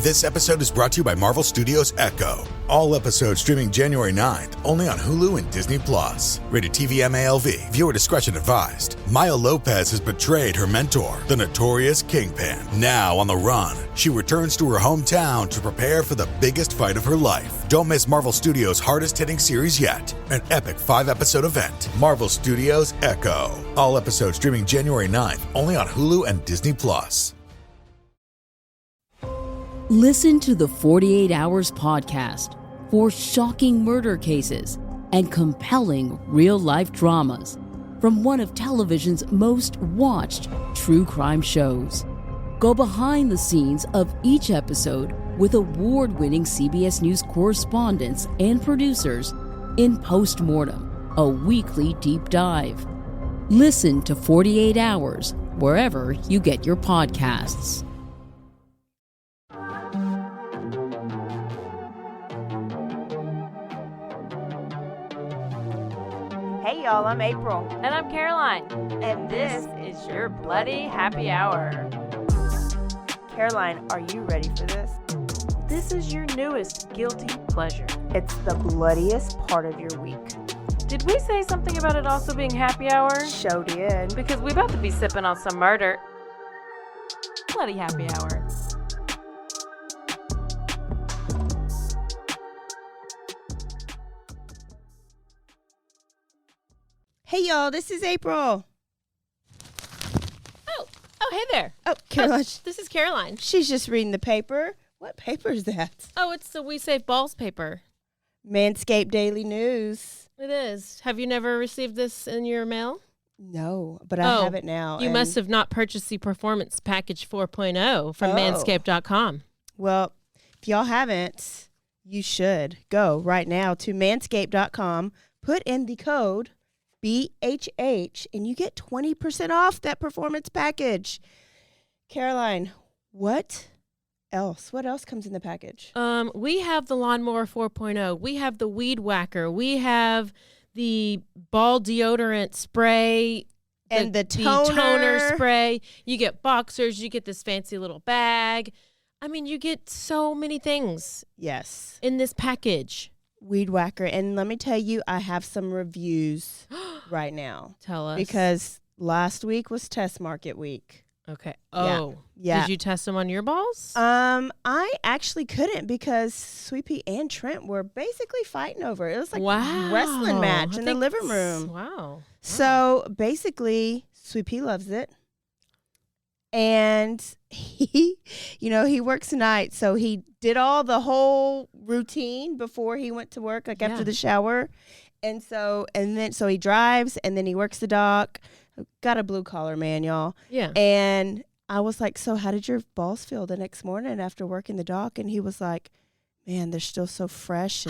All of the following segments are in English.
This episode is brought to you by Marvel Studios Echo. All episodes streaming January 9th, only on Hulu and Disney+. Rated TV MALV. Viewer discretion advised. Maya Lopez has betrayed her mentor, the notorious Kingpin. Now on the run, she returns to her hometown to prepare for the biggest fight of her life. Don't miss Marvel Studios' hardest-hitting series yet. An epic 5-episode event. Marvel Studios Echo. All episodes streaming January 9th, only on Hulu and Disney+. Listen to the 48 Hours podcast for shocking murder cases and compelling real-life dramas from one of television's most watched true crime shows. Go behind the scenes of each episode with award-winning CBS News correspondents and producers in Postmortem, a weekly deep dive. Listen to 48 Hours wherever you get your podcasts. Hey y'all, I'm April. And I'm Caroline. And this is your Bloody Happy Hour. Caroline, are you ready for this? This is your newest guilty pleasure. It's the bloodiest part of your week. Did we say something about it also being happy hour? Show did. Because we about to be sipping on some murder. Bloody Happy Hour. Hey y'all, this is April. Oh, hey there. Oh, Caroline. This is Caroline. She's just reading the paper. What paper is that? Oh, it's the We Save Balls paper. Manscaped Daily News. It is. Have you never received this in your mail? No, but I have it now. You must have not purchased the Performance Package 4.0 from manscaped.com. Well, if y'all haven't, you should go right now to manscaped.com, put in the code BHH, and you get 20% off that performance package. Caroline, what else? What else comes in the package? We have the Lawnmower 4.0. We have the Weed Whacker. We have the ball deodorant spray. And the toner spray. You get boxers. You get this fancy little bag. I mean, you get so many things. Yes. In this package. Weed Whacker. And let me tell you, I have some reviews right now. Tell us. Because last week was test market week. Okay. Oh. Yeah. Did you test them on your balls? I actually couldn't because Sweet Pea and Trent were basically fighting over it. It was like a wrestling match in the living room. Wow. So basically, Sweet Pea loves it. And he works night, so he did all the whole routine before he went to work, like after the shower. And so he drives, and then he works the dock. Got a blue collar man, y'all. Yeah. And I was like, so how did your balls feel the next morning after working the dock? And he was like, man, they're still so fresh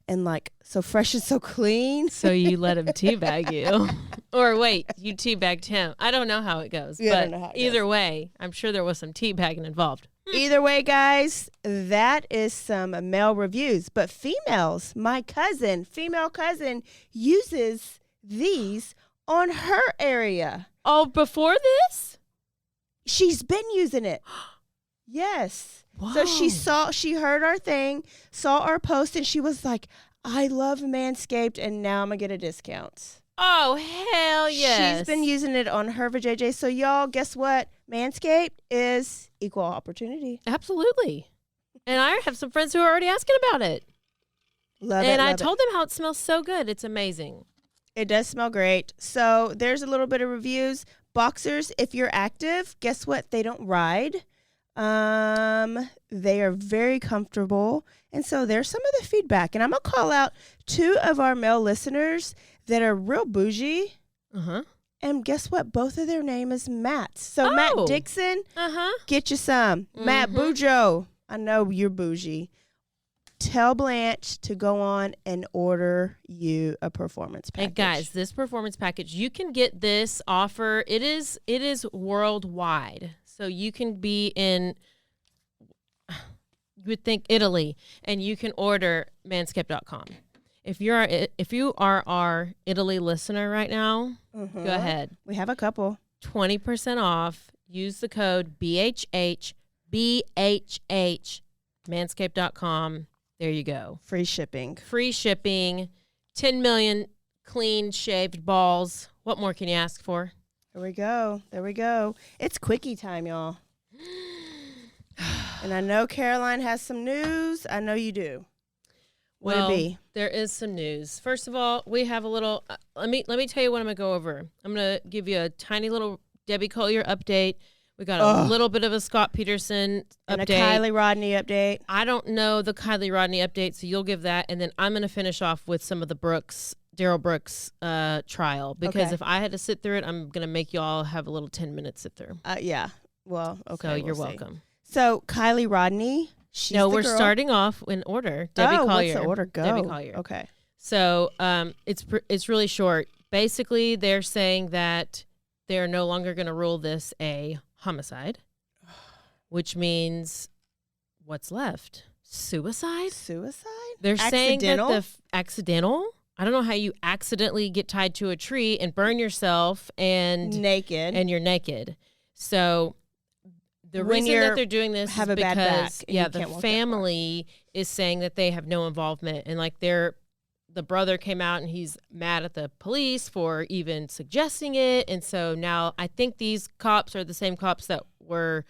and like so fresh and so clean. So you let him teabag you. Or wait, you teabagged him. I don't know how it goes. Yeah, but I don't know how it either way, I'm sure there was some teabagging involved. Either way, guys, that is some male reviews. But females, my female cousin, uses these on her area. Oh, before this? She's been using it. Yes. Whoa. So she heard our thing, saw our post, and she was like, I love Manscaped, and now I'm going to get a discount. Oh, hell yes. She's been using it on her vajayjay. So, y'all, guess what? Manscaped is equal opportunity. Absolutely. And I have some friends who are already asking about it. Love it. And I told them how it smells so good. It's amazing. It does smell great. So, there's a little bit of reviews. Boxers, if you're active, guess what? They don't ride. They are very comfortable. And so there's some of the feedback. And I'm going to call out 2 of our male listeners that are real bougie. Uh-huh. And guess what? Both of their name is Matt. So Matt Dixon, get you some. Mm-hmm. Matt Bujo, I know you're bougie. Tell Blanche to go on and order you a performance package. And guys, this performance package, you can get this offer. It is worldwide. So you can be in, you would think Italy, and you can order manscaped.com. If you are our Italy listener right now, go ahead. We have a couple. 20% off. Use the code BHH Manscaped.com. There you go. Free shipping. Free shipping. 10 million clean shaved balls. What more can you ask for? There we go. There we go. It's quickie time, y'all. And I know Caroline has some news. I know you do. What it be? There is some news. First of all, we have a little. Let me tell you what I'm gonna go over. I'm gonna give you a tiny little Debbie Collier update. We got a little bit of a Scott Peterson and update. And a Kyli Rodni update. I don't know the Kyli Rodni update, so you'll give that, and then I'm gonna finish off with some of the Darrell Brooks trial, because if I had to sit through it, I'm gonna make y'all have a little 10-minute sit through. Yeah. Well, okay. So you're welcome. So Kyli Rodni. We're starting off in order. Debbie Collier. What's the order? Go. Debbie Collier. Okay. So it's really short. Basically, they're saying that they're no longer going to rule this a homicide, which means what's left? Suicide? They're saying that accidental. I don't know how you accidentally get tied to a tree and burn yourself and you're naked. So the reason that they're doing this is because the family is saying that they have no involvement, and like the brother came out and he's mad at the police for even suggesting it, and so now I think these cops are the same cops that were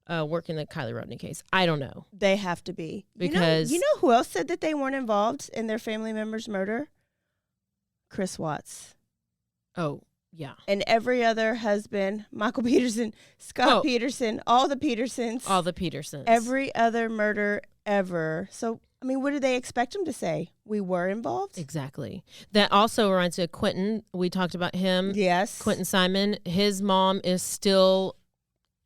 working the Kyli Rodni case. I don't know. They have to be, because you know who else said that they weren't involved in their family member's murder? Chris Watts. Oh. Yeah. And every other husband, Michael Peterson, Scott Peterson, all the Petersons. Every other murder ever. So, I mean, what do they expect them to say? We were involved? Exactly. That also reminds me of Quentin. We talked about him. Yes. Quentin Simon. His mom is still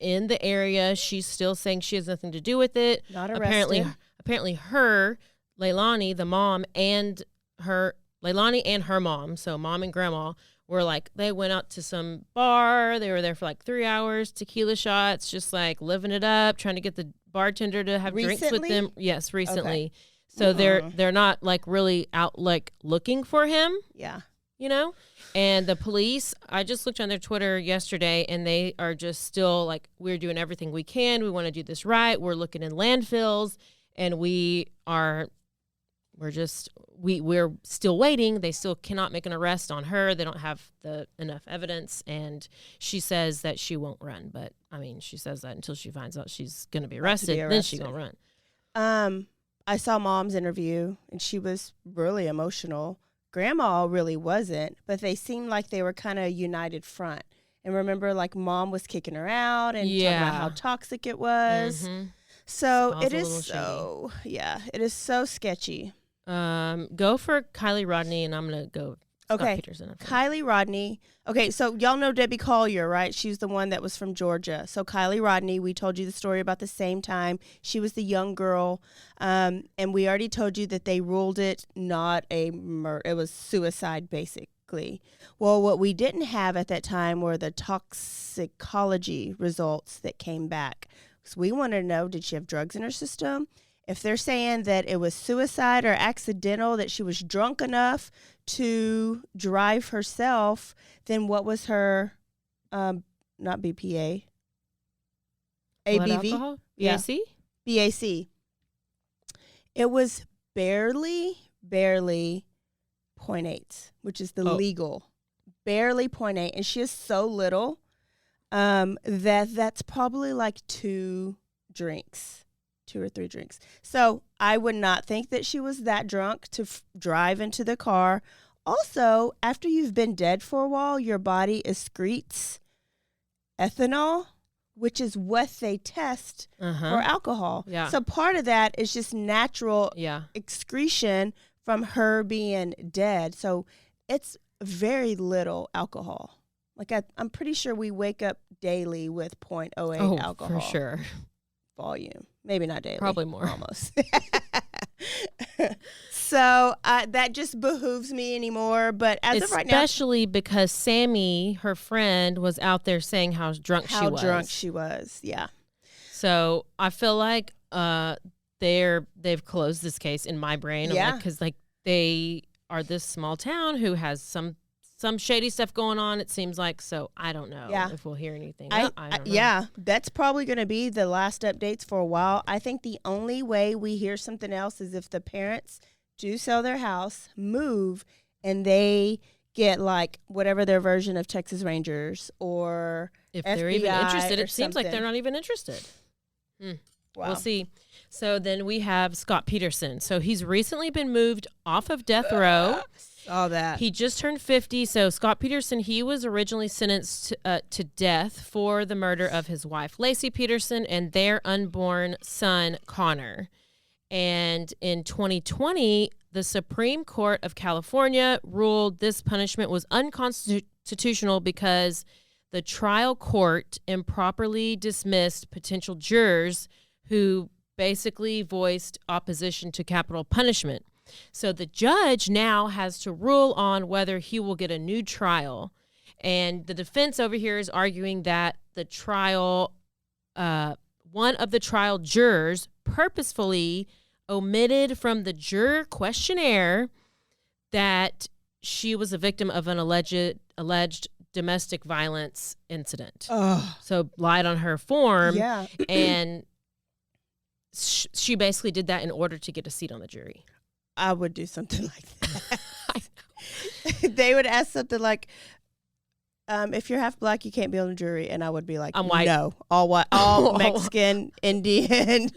in the area. She's still saying she has nothing to do with it. Not arrested. Apparently her, Leilani, the mom, and Leilani and her mom, so mom and grandma, were like, they went out to some bar. They were there for like 3 hours, tequila shots, just like living it up, trying to get the bartender to have drinks with them. Yes, recently. Okay. So they're not like really out like looking for him. Yeah. You know? And the police, I just looked on their Twitter yesterday, and they are just still like, we're doing everything we can. We want to do this right. We're looking in landfills, and we're still waiting. They still cannot make an arrest on her. They don't have enough evidence, and she says that she won't run. But I mean, she says that until she finds out she's going to be arrested, then she's going to run. I saw Mom's interview, and she was really emotional. Grandma really wasn't, but they seemed like they were kind of united front. And remember, like, Mom was kicking her out and talking about how toxic it was. Mm-hmm. So it is it is so sketchy. Go for Kyli Rodni, and I'm going to go Scott Peterson. Kyli Rodni. Okay, so y'all know Debbie Collier, right? She's the one that was from Georgia. So Kyli Rodni, we told you the story about the same time. She was the young girl, and we already told you that they ruled it not a murder. It was suicide, basically. Well, what we didn't have at that time were the toxicology results that came back. So we wanted to know, did she have drugs in her system? If they're saying that it was suicide or accidental, that she was drunk enough to drive herself, then what was her, not BPA, ABV? BAC? BAC. It was barely 0.8, which is the legal, barely 0.8. And she is so little that's probably like 2 or 3 drinks. So I would not think that she was that drunk to drive into the car. Also, after you've been dead for a while, your body excretes ethanol, which is what they test for alcohol. Yeah. So part of that is just natural excretion from her being dead. So it's very little alcohol. Like I'm pretty sure we wake up daily with 0.08 alcohol. For sure. Volume. Maybe not daily. Probably more. Almost. So that just behooves me anymore. But as of right now. Especially because Sammy, her friend, was out there saying how drunk she was. Yeah. So I feel like they've closed this case in my brain. Yeah. Because like they are this small town who has some some shady stuff going on, it seems like. So I don't know if we'll hear anything. I don't know. Yeah, that's probably going to be the last updates for a while. I think the only way we hear something else is if the parents do sell their house, move, and they get like whatever their version of Texas Rangers or if FBI they're even interested. It seems like something. they're not even interested. Wow. We'll see. So then we have Scott Peterson. So he's recently been moved off of death row. Saw that. He just turned 50. So Scott Peterson, he was originally sentenced to death for the murder of his wife, Lacey Peterson, and their unborn son, Connor. And in 2020, the Supreme Court of California ruled this punishment was unconstitutional because the trial court improperly dismissed potential jurors who basically voiced opposition to capital punishment. So the judge now has to rule on whether he will get a new trial. And the defense over here is arguing that the trial, one of the trial jurors purposefully omitted from the juror questionnaire that she was a victim of an alleged domestic violence incident. So lied on her form. Yeah. And she basically did that in order to get a seat on the jury. I would do something like that. They would ask something like, if you're half black, you can't be on the jury. And I would be like, I'm white. No, all white, all Mexican, Indian,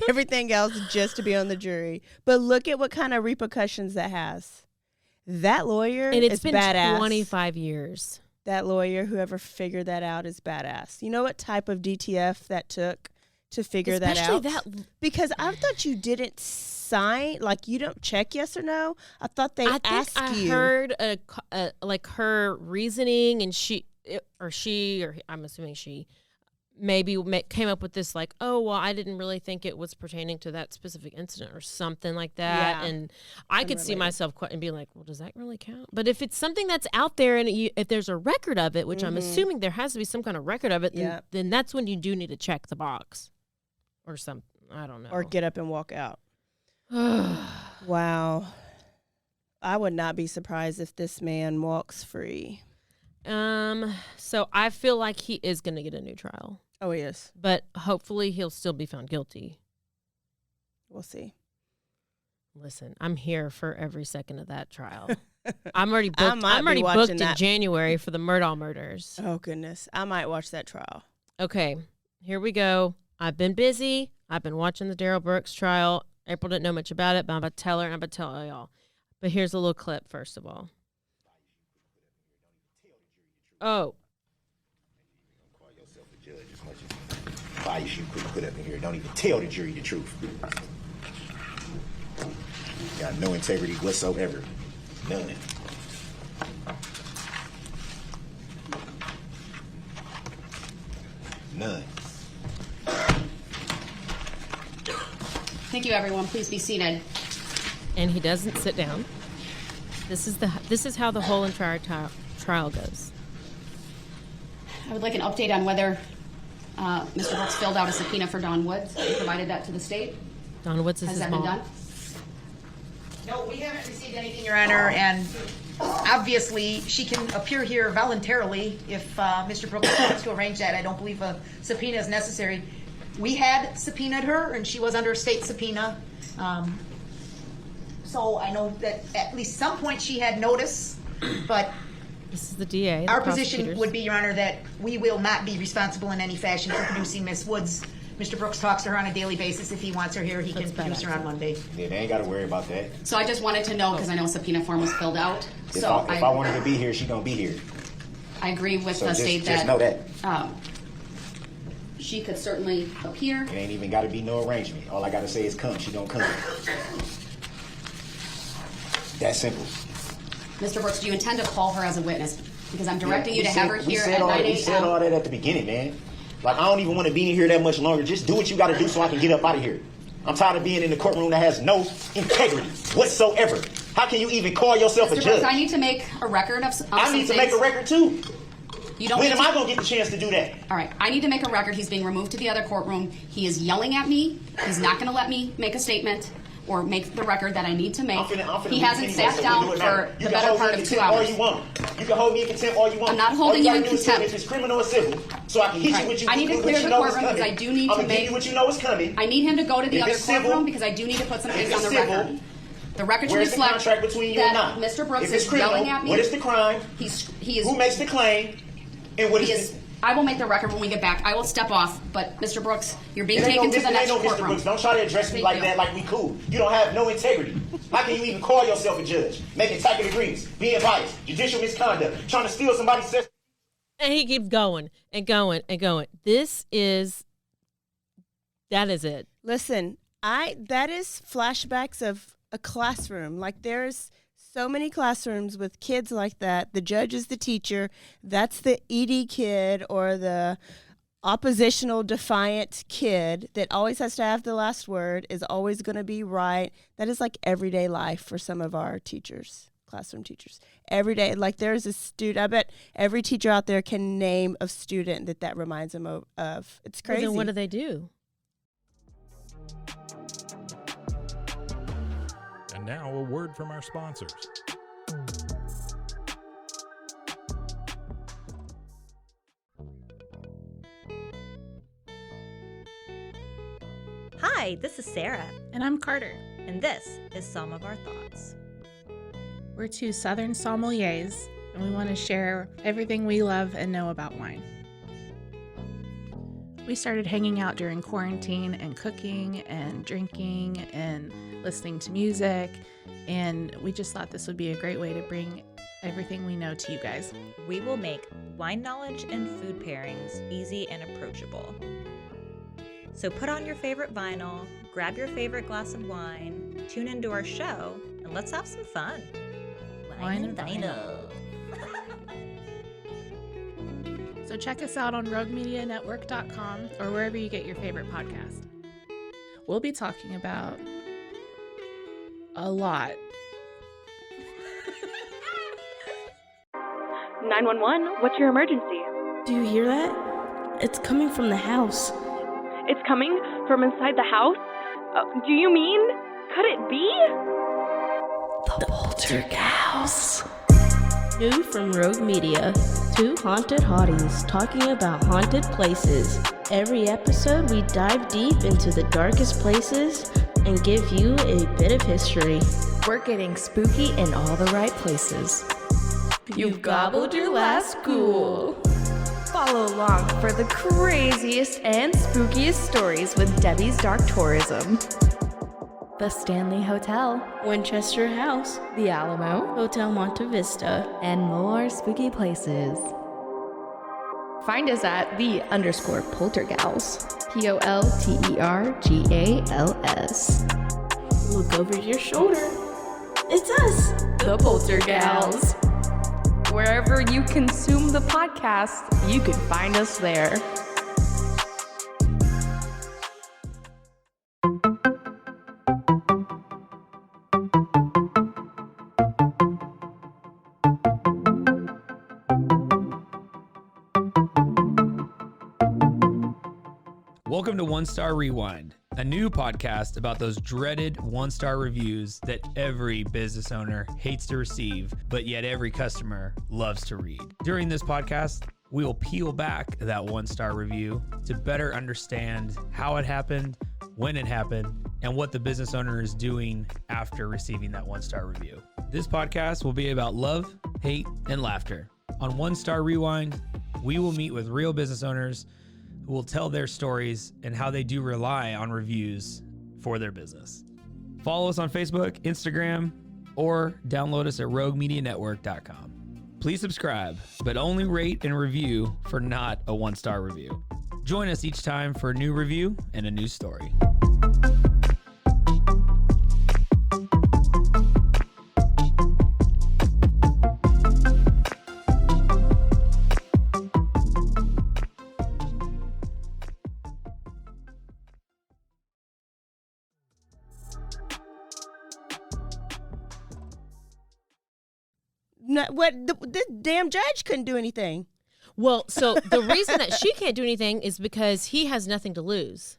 everything else just to be on the jury. But look at what kind of repercussions that has. That lawyer and it's is been badass. 25 years. That lawyer, whoever figured that out, is badass. You know what type of DTF that took to figure that out? Because I thought you didn't sign, like you don't check yes or no. I thought they asked you. I heard like her reasoning, and I'm assuming she maybe came up with this like, oh, well, I didn't really think it was pertaining to that specific incident or something like that. Yeah. And I could see myself and be like, well, does that really count? But if it's something that's out there and if there's a record of it, which I'm assuming there has to be some kind of record of it, then that's when you do need to check the box or something. I don't know. Or get up and walk out. Wow. I would not be surprised if this man walks free. So I feel like he is going to get a new trial. Oh, he is. But hopefully he'll still be found guilty. We'll see. Listen, I'm here for every second of that trial. I'm already booked. I'm already booked in January for the Murdaugh murders. Oh, goodness. I might watch that trial. Okay, here we go. I've been busy. I've been watching the Darrell Brooks trial. April didn't know much about it, but I'm about to tell her and I'm about to tell y'all. But here's a little clip, first of all. Oh. Bias you couldn't put up in here. Don't even tell the jury the truth. Got no integrity whatsoever. None. None. Thank you, everyone. Please be seated. And he doesn't sit down. This is how the whole entire trial goes. I would like an update on whether Mr. Brooks filled out a subpoena for Dawn Woods and provided that to the state. Dawn Woods is Has his that mom. been done? No, we haven't received anything, Your Honor, and obviously she can appear here voluntarily if Mr. Brooks wants to arrange that. I don't believe a subpoena is necessary. We had subpoenaed her, and she was under a state subpoena. So I know that at least some point she had notice, but this is the DA. Our position would be, Your Honor, that we will not be responsible in any fashion for producing Miss Woods. Mr. Brooks talks to her on a daily basis. If he wants her here, he can produce her on Monday. Yeah, they ain't got to worry about that. So I just wanted to know, because I know a subpoena form was filled out. If I wanted to be here, she gonna be here. I agree with So the just state that know that. She could certainly appear. It ain't even got to be no arrangement. All I got to say is come. She gonna come. That simple. Mr. Brooks, do you intend to call her as a witness? Because I'm directing you to have her here at 9 a.m. We said all that at the beginning, man. Like, I don't even want to be in here that much longer. Just do what you got to do so I can get up out of here. I'm tired of being in the courtroom that has no integrity whatsoever. How can you even call yourself a Mr. judge? Brooks, I need to make a record of some I need to make a record, too. You don't when am I going to get the chance to do that? All right, I need to make a record. He's being removed to the other courtroom. He is yelling at me. He's not going to let me make a statement or make the record that I need to make. He hasn't sat down for the better part of 2 hours. All you want. You can hold me in contempt all you want. I'm not holding you in contempt. If it's criminal or civil, so I can hit you with you. I need to clear the courtroom because I do need to give you what you know is coming. I need him to go to the other courtroom because I do need to put some things on the record. The record should reflect contract between you and I? Mr. Brooks if it's is criminal, yelling at me. What is the crime? He is. Who makes the claim? And what is the... I will make the record when we get back. I will step off, but Mr. Brooks, you're being taken to the next courtroom. Mr. Brooks. Don't try to address me like that, like we cool. You don't have no integrity. How can you even call yourself a judge? Making tacit agreements, being biased, judicial misconduct, trying to steal somebody's system. And he keeps going and going and going. That is it. Listen, that is flashbacks of a classroom. Like, there's so many classrooms with kids like that. The judge is the teacher. That's the ED kid or the oppositional defiant kid that always has to have the last word, is always going to be right. That is like everyday life for some of our teachers, classroom teachers. Every day, like there's a student, I bet every teacher out there can name a student that reminds them of. It's crazy. Well, then what do they do? And now a word from our sponsors. Hi, this is Sarah. And I'm Carter. And this is Some of Our Thoughts. We're two Southern sommeliers, and we want to share everything we love and know about wine. We started hanging out during quarantine and cooking and drinking and listening to music, and we just thought this would be a great way to bring everything we know to you guys. We will make wine knowledge and food pairings easy and approachable. So put on your favorite vinyl, grab your favorite glass of wine, tune into our show, and let's have some fun. Wine and vinyl. So check us out on roguemedianetwork.com or wherever you get your favorite podcast. We'll be talking about a lot. 911, what's your emergency? Do you hear that? It's coming from the house. It's coming from inside the house? Do you mean? Could it be? The Poltergeist. New from Rogue Media. Two haunted hotties talking about haunted places. Every episode we dive deep into the darkest places and give you a bit of history. We're getting spooky in all the right places. You've gobbled your last ghoul. Follow along for the craziest and spookiest stories with Debbie's Dark Tourism. The Stanley Hotel, Winchester House, The Alamo, Hotel Monte Vista, and more spooky places. Find us at _Poltergals. POLTERGALS. Look over your shoulder. It's us, the Poltergals. Wherever you consume the podcast, you can find us there. Welcome to One Star Rewind, a new podcast about those dreaded one-star reviews that every business owner hates to receive, but yet every customer loves to read. During this podcast, we will peel back that one-star review to better understand how it happened, when it happened, and what the business owner is doing after receiving that one-star review. This podcast will be about love, hate, and laughter. On One Star Rewind, we will meet with real business owners who will tell their stories and how they do rely on reviews for their business. Follow us on Facebook, Instagram, or download us at roguemedianetwork.com. Please subscribe, but only rate and review for not a one-star review. Join us each time for a new review and a new story. This damn judge couldn't do anything. Well, so the reason that she can't do anything is because he has nothing to lose.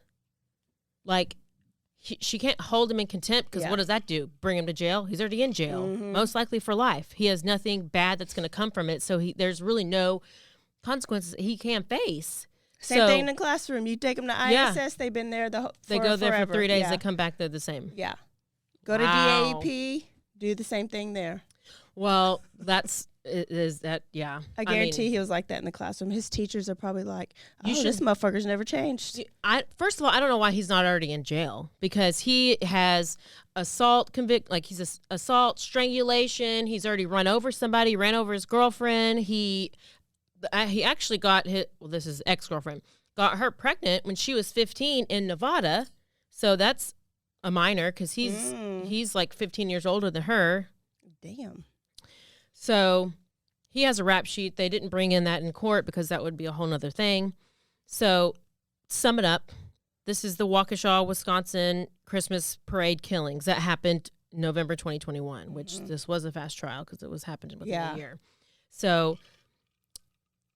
Like, she can't hold him in contempt because what does that do? Bring him to jail? He's already in jail, most likely for life. He has nothing bad that's going to come from it. So there's really no consequences he can't face. Same thing in the classroom. You take them to ISS. They've been there they go there forever. for 3 days. They come back. They're the same. Yeah. Go to DAP. Do the same thing there. Well, yeah. I guarantee he was like that in the classroom. His teachers are probably like, this motherfucker's never changed. First of all, I don't know why he's not already in jail, because he has assault he's assault, strangulation. He's already run over somebody, ran over his girlfriend. He actually got this is ex-girlfriend, got her pregnant when she was 15 in Nevada. So that's a minor because he's like 15 years older than her. Damn. So he has a rap sheet. They didn't bring in that in court because that would be a whole nother thing. So sum it up. This is the Waukesha, Wisconsin Christmas parade killings that happened November 2021, which this was a fast trial because it was happening within a year. So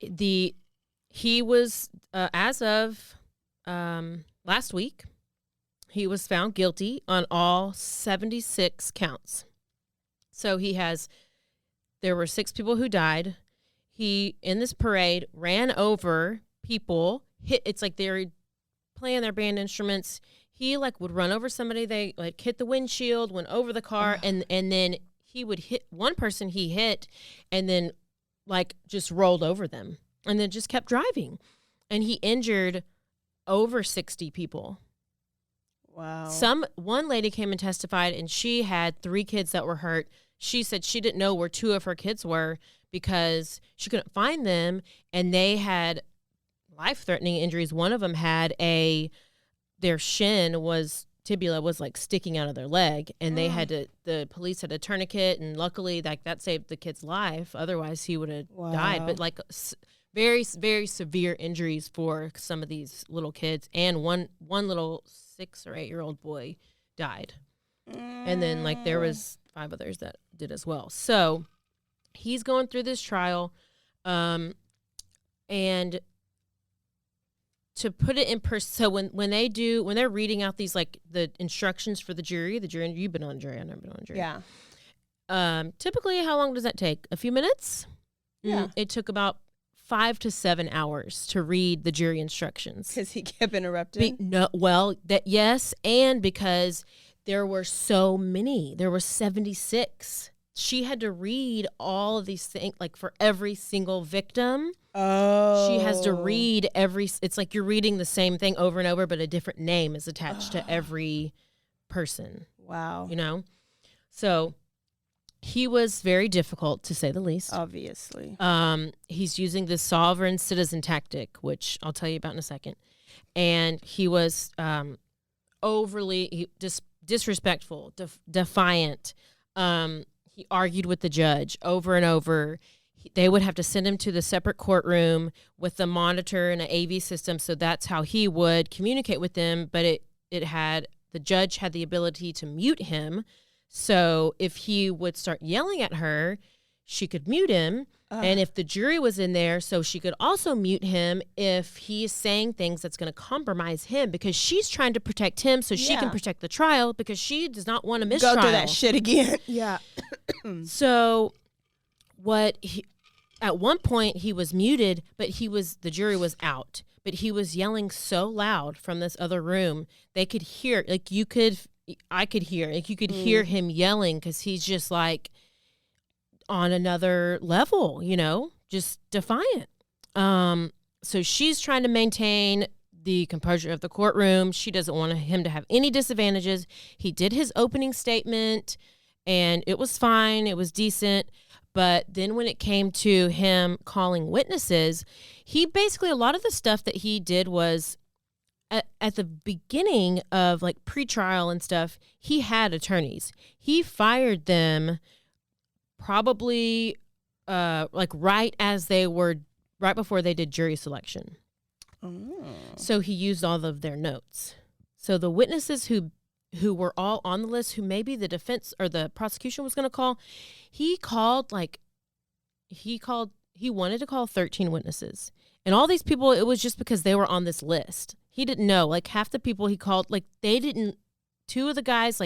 he was, as of last week, he was found guilty on all 76 counts. So there were 6 people who died. He, in this parade, ran over people. It's like they were playing their band instruments. He would run over somebody. They hit the windshield, went over the car, and then he would hit one person he hit, and then just rolled over them, and then just kept driving. And he injured over 60 people. Wow. One lady came and testified, and she had 3 kids that were hurt. She said she didn't know where 2 of her kids were because she couldn't find them, and they had life-threatening injuries. One of them had their tibia was sticking out of their leg, and the police had a tourniquet, and luckily that saved the kid's life. Otherwise, he would have died. But very, very severe injuries for some of these little kids, and one little 6 or 8 year old boy died, and then there was 5 others that did as well. So he's going through this trial, and to put it in so when they're reading out these the instructions for the jury, you've been on jury, I've never been on jury. Yeah. Typically, how long does that take? A few minutes? Yeah. It took about 5 to 7 hours to read the jury instructions. Because he kept interrupting? Yes, and because there were so many. There were 76. She had to read all of these things, for every single victim. Oh. She has to read it's like you're reading the same thing over and over, but a different name is attached to every person. Wow. So he was very difficult, to say the least. Obviously. He's using the sovereign citizen tactic, which I'll tell you about in a second. And he was overly disrespectful, defiant. He argued with the judge over and over. They would have to send him to the separate courtroom with a monitor and an AV system. So that's how he would communicate with them. But the judge had the ability to mute him. So if he would start yelling at her, she could mute him. And if the jury was in there, so she could also mute him if he is saying things that's going to compromise him, because she's trying to protect him so she can protect the trial, because she does not want to miss trial. Go through that shit again. Yeah. So at one point he was muted, but the jury was out, but he was yelling so loud from this other room. They could hear, I could hear, you could hear him yelling, because he's just on another level, just defiant. So she's trying to maintain the composure of the courtroom. She doesn't want him to have any disadvantages. He did his opening statement, and it was fine. It was decent. But then when it came to him calling witnesses, he basically, a lot of the stuff that he did was at the beginning of pretrial and stuff, he had attorneys. He fired them probably right before they did jury selection. So he used all of their notes. So the witnesses who were all on the list, who maybe the defense or the prosecution was going to call, he wanted to call 13 witnesses. And all these people, it was just because they were on this list. He didn't know, half the people he called, they didn't two of the guys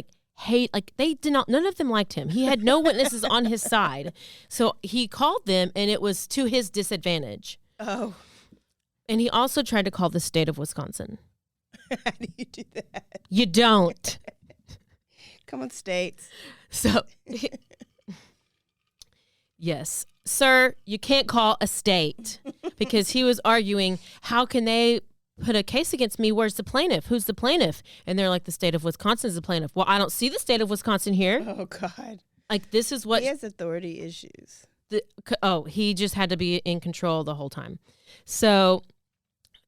they did not, none of them liked him. He had no witnesses on his side. So he called them, and it was to his disadvantage. Oh. And he also tried to call the state of Wisconsin. How do you do that? You don't. Come on, states. So, yes, sir, you can't call a state because he was arguing, how can they put a case against me? Where's the plaintiff? Who's the plaintiff? And they're like, the state of Wisconsin is the plaintiff. Well, I don't see the state of Wisconsin here. Oh, God. Like, this is what... He has authority issues. He just had to be in control the whole time. So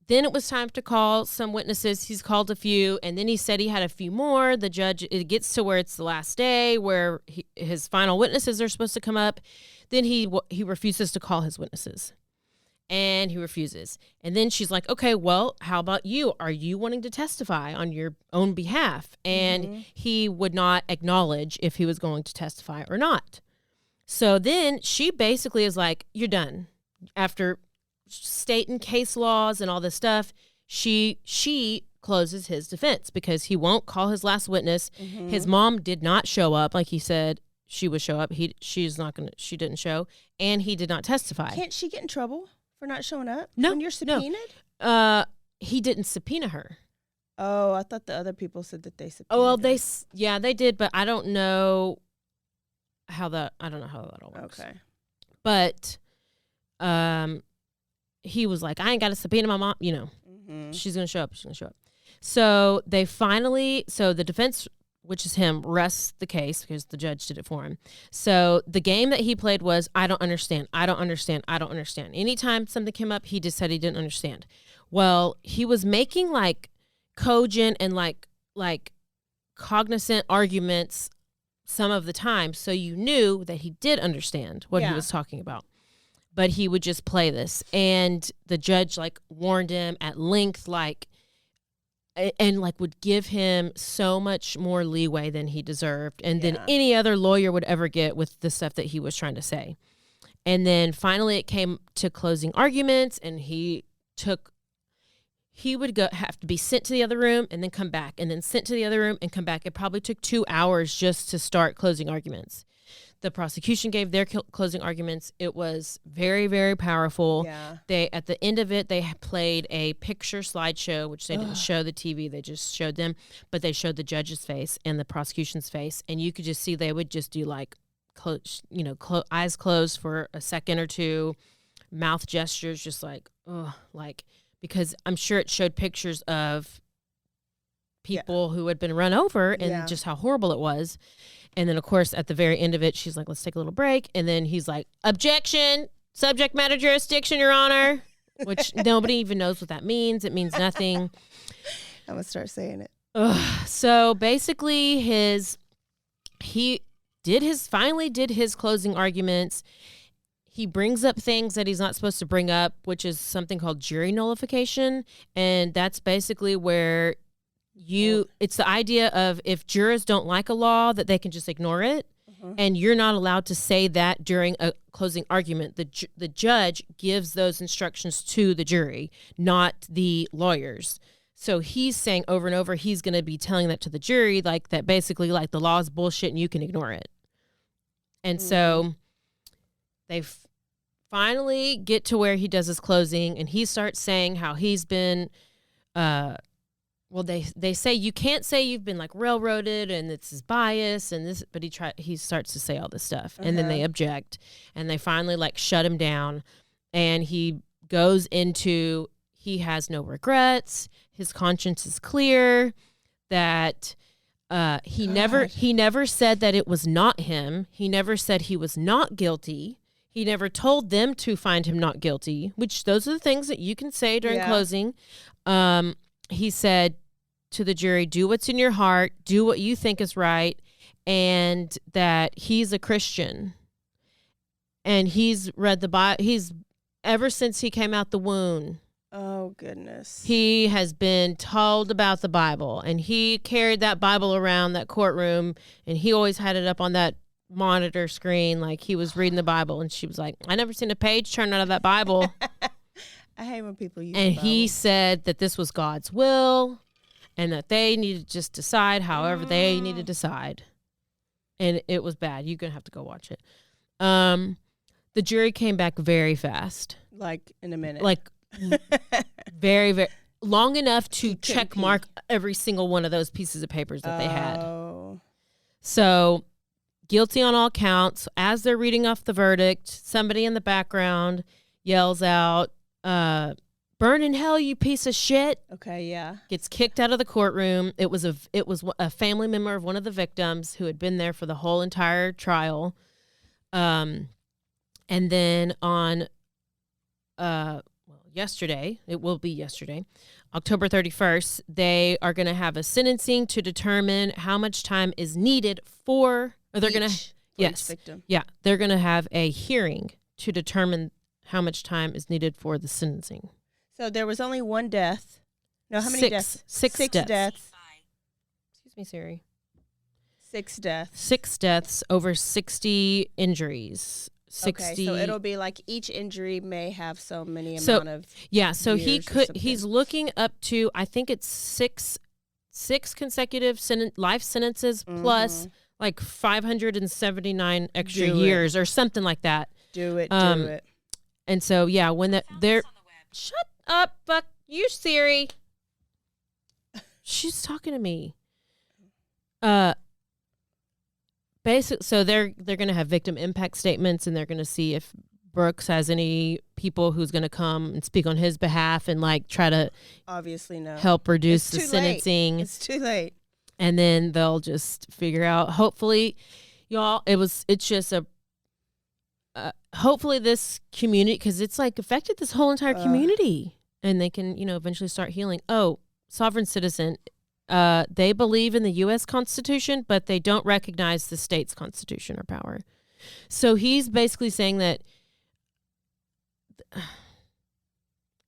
then it was time to call some witnesses. He's called a few, and then he said he had a few more. The judge, it gets to where it's the last day where his final witnesses are supposed to come up. Then he refuses to call his witnesses, and he refuses. And then she's like, okay, well, how about you? Are you wanting to testify on your own behalf? And he would not acknowledge if he was going to testify or not. So then she basically is like, you're done. After stating case laws and all this stuff, she closes his defense because he won't call his last witness. His mom did not show up like he said she would show up. She didn't show, and he did not testify. Can't she get in trouble for not showing up? No, when you're subpoenaed? No. He didn't subpoena her. Oh, I thought the other people said that they subpoenaed. Oh, well, her. they did, but I don't know how that all works. Okay. But he was like, I ain't got to subpoena my mom, she's going to show up. She's going to show up. So the defense, which is him, rests the case because the judge did it for him. So the game that he played was, I don't understand. I don't understand. I don't understand. Anytime something came up, he just said he didn't understand. Well, he was making like cogent and like cognizant arguments some of the time. So you knew that he did understand what he was talking about. But he would just play this. And the judge warned him at length, and would give him so much more leeway than he deserved and than any other lawyer would ever get with the stuff that he was trying to say. And then finally it came to closing arguments, and he would have to be sent to the other room and then come back, and then sent to the other room and come back. It probably took 2 hours just to start closing arguments. The prosecution gave their closing arguments. It was very, very powerful. Yeah. At the end of it, they played a picture slideshow, which they didn't show the TV. They just showed them, but they showed the judge's face and the prosecution's face, and you could just see they would just do eyes closed for a second or two, mouth gestures, just because I'm sure it showed pictures of people who had been run over and just how horrible it was. And then, of course, at the very end of it, she's like, let's take a little break. And then he's like, objection, subject matter jurisdiction, Your Honor, which nobody even knows what that means. It means nothing. I'm going to start saying it. So basically, he finally did his closing arguments. He brings up things that he's not supposed to bring up, which is something called jury nullification. And that's basically where it's the idea of if jurors don't like a law, that they can just ignore it. And you're not allowed to say that during a closing argument. The judge gives those instructions to the jury, not the lawyers. So he's saying over and over, he's going to be telling that to the jury, that basically the law is bullshit and you can ignore it. And so they finally get to where he does his closing, and he starts saying how he's been they say you can't say you've been railroaded and it's his bias and this, but he starts to say all this stuff, and then they object, and they finally shut him down, and he goes into he has no regrets, his conscience is clear, that he never said that it was not him, he never said he was not guilty, he never told them to find him not guilty, which those are the things that you can say during closing. He said to the jury, do what's in your heart, do what you think is right, and that he's a Christian. And he's read the Bible. Ever since he came out the womb. Oh, goodness. He has been told about the Bible, and he carried that Bible around that courtroom, and he always had it up on that monitor screen like he was reading the Bible. And she was like, I never seen a page turn out of that Bible. I hate when people use And he said that this was God's will, and that they needed to just decide however they needed to decide. And it was bad. You're going to have to go watch it. The jury came back very fast. Like in a minute. Like very, very long enough to check mark every single one of those pieces of papers that they had. So guilty on all counts. As they're reading off the verdict, somebody in the background yells out, "Burn in hell, you piece of shit." Okay, yeah. Gets kicked out of the courtroom. It was a family member of one of the victims who had been there for the whole entire trial. And then on yesterday, it will be yesterday, October 31st, they are going to have a sentencing to determine how much time is needed for, or they're going to, each victim. Yeah, they're going to have a hearing to determine how much time is needed for the sentencing. So there was only one death. No, how many deaths? Six deaths. Excuse me, Siri. 6 deaths. 6 deaths, over 60 injuries. 60. Okay, so it'll be like each injury may have so many amount of so years he's looking up to, I think it's six consecutive life sentences plus like 579 extra years or something like that. Do it. And so when they're shut up, fuck you, Siri. She's talking to me. So they're going to have victim impact statements, and they're going to see if Brooks has any people who's going to come and speak on his behalf and like try to obviously help reduce the sentencing. It's too late. And then they'll just figure out. Hopefully, y'all, it's just hopefully this community, because it's like affected this whole entire community, and they can eventually start healing. Oh, sovereign citizen. They believe in the U.S. Constitution, but they don't recognize the state's constitution or power. So he's basically saying that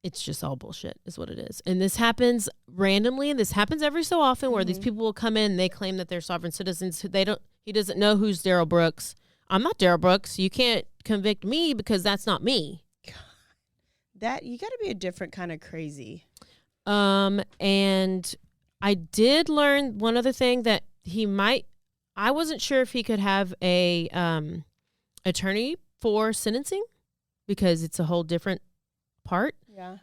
it's just all bullshit is what it is. And this happens randomly, and this happens every so often where these people will come in and they claim that they're sovereign citizens. He doesn't know who's Darrell Brooks. I'm not Darrell Brooks. You can't convict me because that's not me. God, that you got to be a different kind of crazy. And I did learn one other thing that I wasn't sure if he could have a attorney for sentencing because it's a whole different part. Yeah.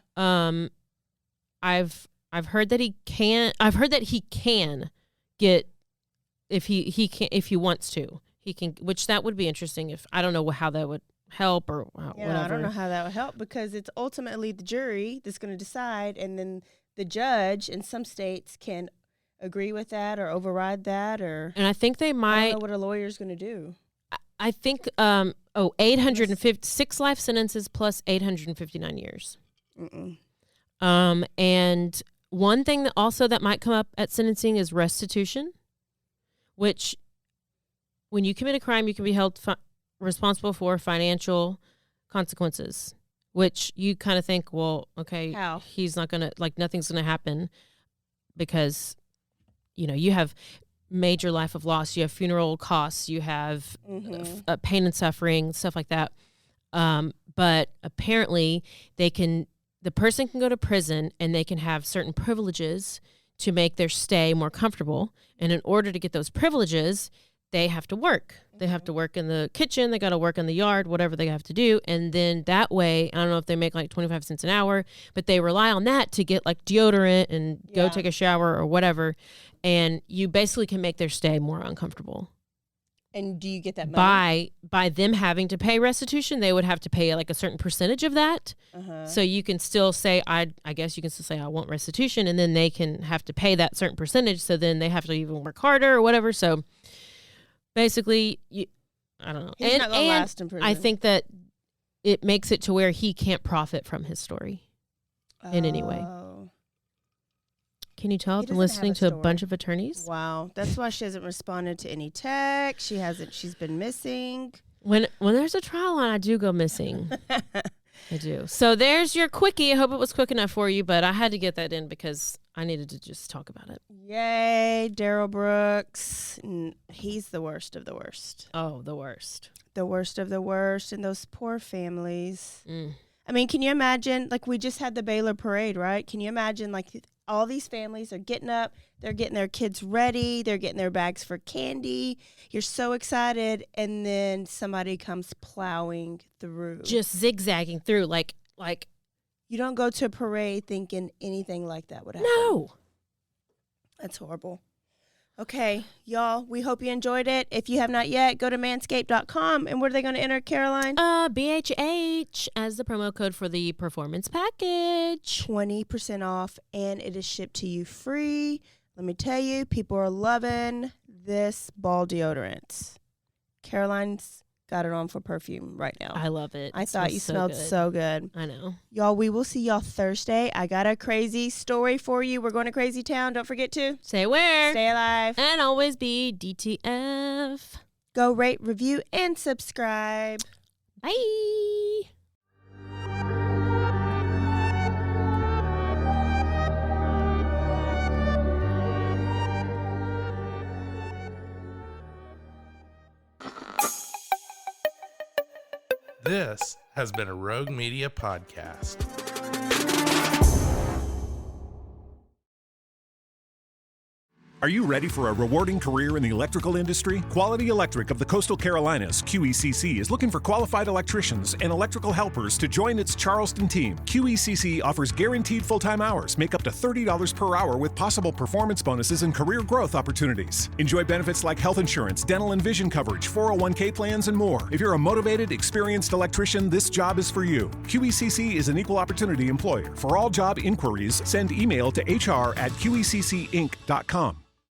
I've heard that he can get if he wants to. He can, which that would be interesting if I don't know how that would help or whatever. I don't know how that would help because it's ultimately the jury that's going to decide, and then the judge in some states can agree with that or override that, or and I think they might. I don't know what a lawyer's going to do. I think 856 life sentences plus 859 years. And one thing that also that might come up at sentencing is restitution, which when you commit a crime, you can be held responsible for financial consequences. Which you kind of think, well, okay, how? He's not going to, like, nothing's going to happen because, you have major life of loss, you have funeral costs, you have pain and suffering, stuff like that. But apparently the person can go to prison and they can have certain privileges to make their stay more comfortable. And in order to get those privileges, they have to work. They have to work in the kitchen. They got to work in the yard, whatever they have to do. And then that way, I don't know if they make like 25 cents an hour, but they rely on that to get like deodorant and go take a shower or whatever. And you basically can make their stay more uncomfortable. And do you get that money? By them having to pay restitution, they would have to pay like a certain percentage of that. So you can still say, I guess you can still say I want restitution, and then they can have to pay that certain percentage. So then they have to even work harder or whatever. So basically, I don't know. He's not gonna last in prison. I think that it makes it to where he can't profit from his story in any way. Can you tell? I've been listening to a bunch of attorneys. Wow, that's why she hasn't responded to any text. She's been missing. When there's a trial on, I do go missing. I do. So there's your quickie. I hope it was quick enough for you, but I had to get that in because I needed to just talk about it. Yay, Darrell Brooks. He's the worst of the worst. Oh, the worst. The worst of the worst. And those poor families. I mean, can you imagine, like we just had the Baylor parade, right? Can you imagine like all these families are getting up, they're getting their kids ready, they're getting their bags for candy. You're so excited, and then somebody comes plowing through. Just zigzagging through like you don't go to a parade thinking anything like that would happen. No. That's horrible. Okay, y'all, we hope you enjoyed it. If you have not yet, go to manscaped.com. And what are they going to enter, Caroline? BHH as the promo code for the performance package. 20% off, and it is shipped to you free. Let me tell you, people are loving this ball deodorant. Caroline's got it on for perfume right now. I love it. I thought you smelled so good. I know. Y'all, we will see y'all Thursday. I got a crazy story for you. We're going to Crazy Town. Don't forget to say where. Stay alive. And always be DTF. Go rate, review, and subscribe. Bye. This has been a Rogue Media podcast. Are you ready for a rewarding career in the electrical industry? Quality Electric of the Coastal Carolinas, QECC, is looking for qualified electricians and electrical helpers to join its Charleston team. QECC offers guaranteed full-time hours, make up to $30 per hour with possible performance bonuses and career growth opportunities. Enjoy benefits like health insurance, dental and vision coverage, 401k plans, and more. If you're a motivated, experienced electrician, this job is for you. QECC is an equal opportunity employer. For all job inquiries, send email to hr@qeccinc.com.